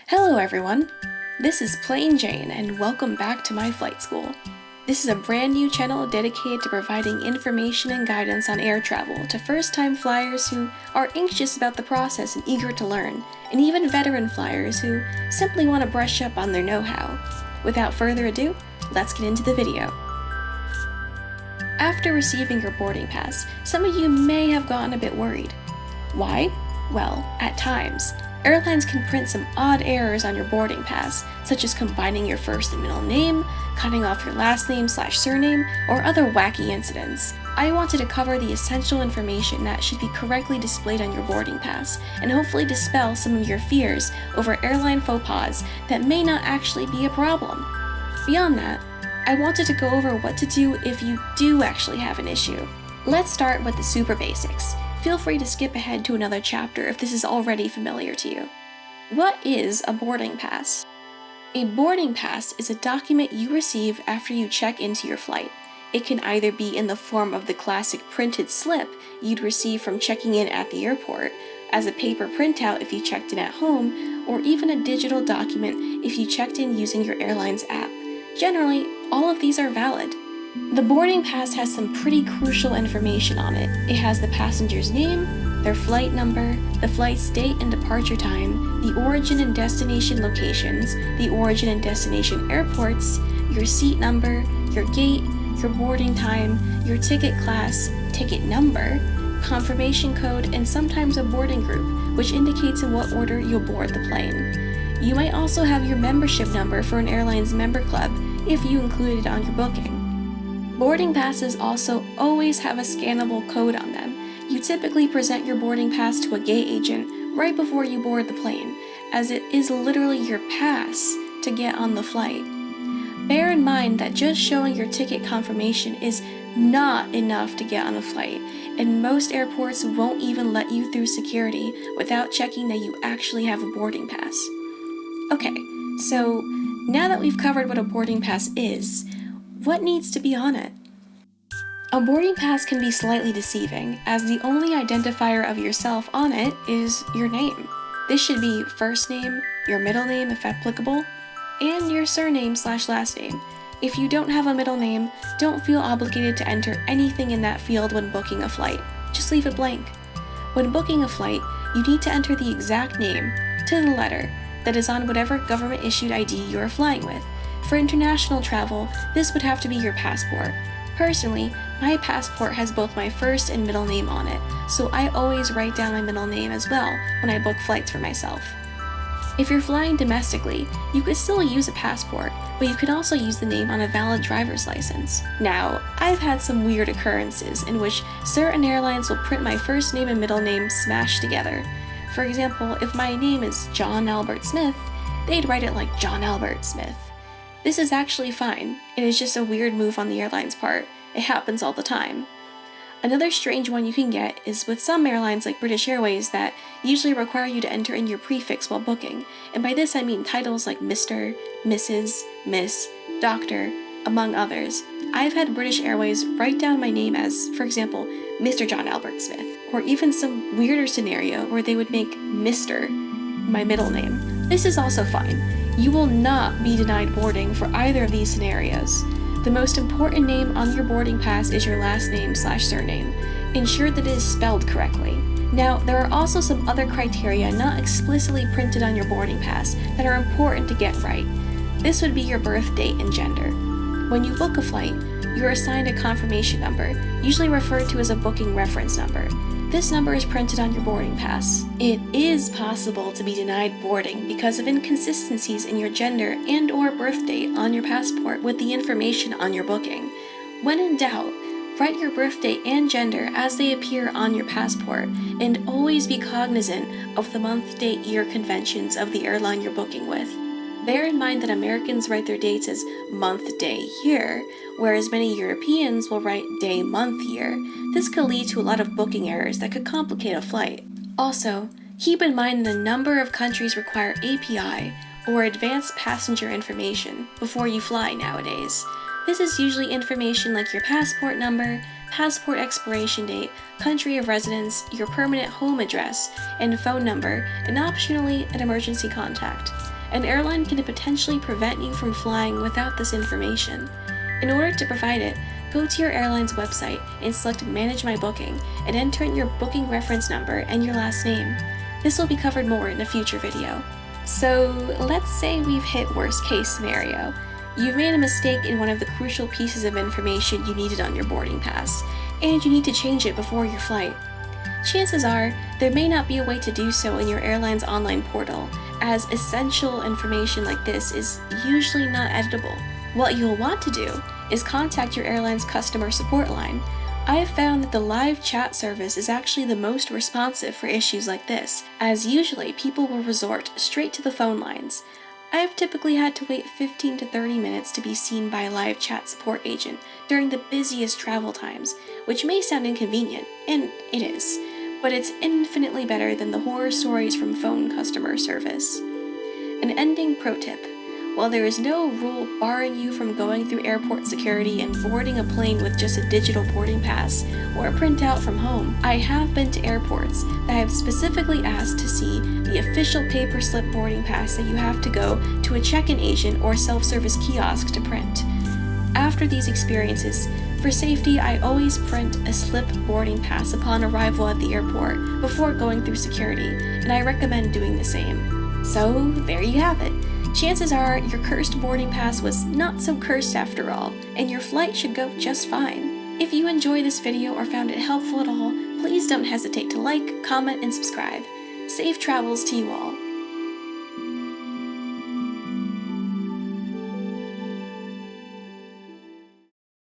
Hello everyone, this is Plain Jane and welcome back to my flight school. This is a brand new channel dedicated to providing information and guidance on air travel to first-time flyers who are anxious about the process and eager to learn, and even veteran flyers who simply want to brush up on their know-how. Without further ado, let's get into the video. After receiving your boarding pass, some of you may have gotten a bit worried. Why? Well, at times, airlines can print some odd errors on your boarding pass, such as combining your first and middle name, cutting off your last name/surname, or other wacky incidents. I wanted to cover the essential information that should be correctly displayed on your boarding pass, and hopefully dispel some of your fears over airline faux pas that may not actually be a problem. Beyond that, I wanted to go over what to do if you do actually have an issue. Let's start with the super basics. Feel free to skip ahead to another chapter if this is already familiar to you. What is a boarding pass? A boarding pass is a document you receive after you check into your flight. It can either be in the form of the classic printed slip you'd receive from checking in at the airport, as a paper printout if you checked in at home, or even a digital document if you checked in using your airline's app. Generally, all of these are valid. The boarding pass has some pretty crucial information on it. It has the passenger's name, their flight number, the flight's date and departure time, the origin and destination locations, the origin and destination airports, your seat number, your gate, your boarding time, your ticket class, ticket number, confirmation code, and sometimes a boarding group, which indicates in what order you'll board the plane. You might also have your membership number for an airline's member club if you include it on your booking. Boarding passes also always have a scannable code on them. You typically present your boarding pass to a gate agent right before you board the plane, as it is literally your pass to get on the flight. Bear in mind that just showing your ticket confirmation is not enough to get on a flight, and most airports won't even let you through security without checking that you actually have a boarding pass. Okay, so now that we've covered what a boarding pass is, what needs to be on it? A boarding pass can be slightly deceiving, as the only identifier of yourself on it is your name. This should be first name, your middle name if applicable, and your surname/last name. If you don't have a middle name, don't feel obligated to enter anything in that field when booking a flight. Just leave it blank. When booking a flight, you need to enter the exact name, to the letter, that is on whatever government-issued ID you are flying with. For international travel, this would have to be your passport. Personally, my passport has both my first and middle name on it, so I always write down my middle name as well when I book flights for myself. If you're flying domestically, you could still use a passport, but you can also use the name on a valid driver's license. Now, I've had some weird occurrences in which certain airlines will print my first name and middle name smashed together. For example, if my name is John Albert Smith, they'd write it like John Albert Smith. This is actually fine. It is just a weird move on the airline's part. It happens all the time. Another strange one you can get is with some airlines like British Airways that usually require you to enter in your prefix while booking, and by this I mean titles like Mr., Mrs., Miss, Doctor, among others. I've had British Airways write down my name as, for example, Mr. John Albert Smith, or even some weirder scenario where they would make Mr. my middle name. This is also fine. You will not be denied boarding for either of these scenarios. The most important name on your boarding pass is your last name/surname. Ensure that it is spelled correctly. Now, there are also some other criteria not explicitly printed on your boarding pass that are important to get right. This would be your birth date and gender. When you book a flight, you're assigned a confirmation number, usually referred to as a booking reference number. This number is printed on your boarding pass. It is possible to be denied boarding because of inconsistencies in your gender and/or birth date on your passport with the information on your booking. When in doubt, write your birth date and gender as they appear on your passport, and always be cognizant of the month, date, year conventions of the airline you're booking with. Bear in mind that Americans write their dates as month, day, year, whereas many Europeans will write day, month, year. This could lead to a lot of booking errors that could complicate a flight. Also, keep in mind that a number of countries require API, or Advanced Passenger Information, before you fly nowadays. This is usually information like your passport number, passport expiration date, country of residence, your permanent home address, and phone number, and optionally an emergency contact. An airline can potentially prevent you from flying without this information. In order to provide it, go to your airline's website and select Manage My Booking and enter in your booking reference number and your last name. This will be covered more in a future video. So let's say we've hit worst case scenario. You've made a mistake in one of the crucial pieces of information you needed on your boarding pass, and you need to change it before your flight. Chances are, there may not be a way to do so in your airline's online portal, as essential information like this is usually not editable. What you'll want to do is contact your airline's customer support line. I have found that the live chat service is actually the most responsive for issues like this, as usually people will resort straight to the phone lines. I've typically had to wait 15 to 30 minutes to be seen by a live chat support agent during the busiest travel times, which may sound inconvenient, and it is, but it's infinitely better than the horror stories from phone customer service. An ending pro tip: while there is no rule barring you from going through airport security and boarding a plane with just a digital boarding pass or a printout from home, I have been to airports that I have specifically asked to see the official paper slip boarding pass that you have to go to a check-in agent or self-service kiosk to print. After these experiences, for safety, I always print a slip boarding pass upon arrival at the airport before going through security, and I recommend doing the same. So there you have it. Chances are your cursed boarding pass was not so cursed after all, and your flight should go just fine. If you enjoyed this video or found it helpful at all, please don't hesitate to like, comment, and subscribe. Safe travels to you all.